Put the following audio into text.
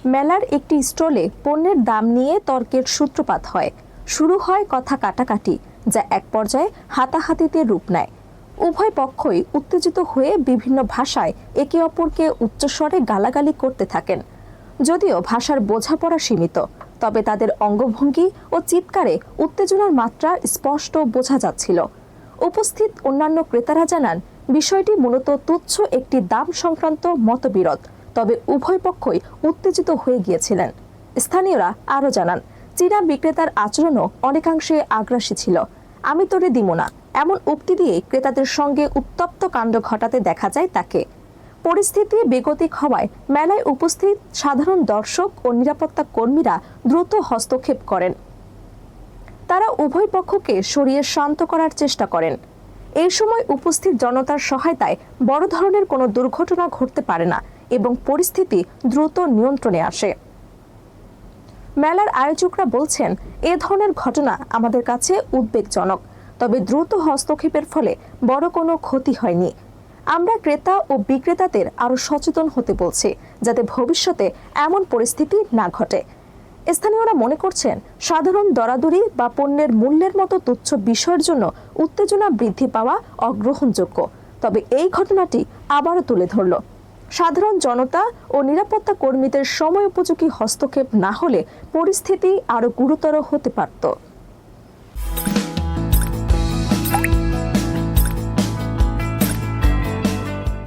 মেলার একটি স্টলে পণ্যের দাম নিয়ে তর্কের সূত্রপাত হয়। শুরু হয় কথা কাটাকাটি, যা এক পর্যায়ে হাতাহাতিতে রূপ নেয়। উভয় পক্ষই উত্তেজিত হয়ে বিভিন্ন ভাষায় একে অপরকে উচ্চস্বরে গালাগালি করতে থাকেন। যদিও ভাষার বোঝাপড়া সীমিত, তবে তাদের অঙ্গভঙ্গি ও চিৎকারে উত্তেজনার মাত্রা স্পষ্ট বোঝা যাচ্ছিল। উপস্থিত অন্যান্য ক্রেতারা জানান, বিষয়টি মূলত তুচ্ছ একটি দাম সংক্রান্ত মতবিরোধ, তবে উভয় পক্ষই উত্তেজিত হয়ে গিয়েছিলেন। স্থানীয়রা আরও জানান, চীনা বিক্রেতার আচরণও অনেকাংশে আগ্রাসী ছিল। আমি তোরে দিব না এমন উক্তি দিয়ে ক্রেতাদের সঙ্গে উত্তপ্ত কাণ্ড ঘটাতে দেখা যায় তাকে। পরিস্থিতি বেগতিক হওয়ায় মেলায় উপস্থিত সাধারণ দর্শক ও নিরাপত্তা কর্মীরা দ্রুত হস্তক্ষেপ করেন। তারা উভয় পক্ষকে সরিয়ে শান্ত করার চেষ্টা করেন। এই সময় উপস্থিত জনতার সহায়তায় বড় ধরনের কোনো দুর্ঘটনা ঘটতে পারে না এবং পরিস্থিতি দ্রুত নিয়ন্ত্রণে আসে। মেলার আয়োজকরা বলছেন, এ ধরনের ঘটনা আমাদের কাছে উদ্বেগজনক, তবে দ্রুত হস্তক্ষেপের ফলে বড় কোনো ক্ষতি হয়নি। আমরা ক্রেতা ও বিক্রেতাদের আরও সচেতন হতে বলছি, যাতে ভবিষ্যতে এমন পরিস্থিতি না ঘটে। স্থানীয়রা মনে করছেন, সাধারণ দরাদরি বা পণ্যের মূল্যের মতো তুচ্ছ বিষয়ের জন্য উত্তেজনা বৃদ্ধি পাওয়া অগ্রহণযোগ্য। তবে এই ঘটনাটি আবারও তুলে ধরল, সাধারণ জনতা ও নিরাপত্তা কর্মীদের সময়োপযোগী হস্তক্ষেপ না হলে পরিস্থিতি আরও গুরুতর হতে পারত।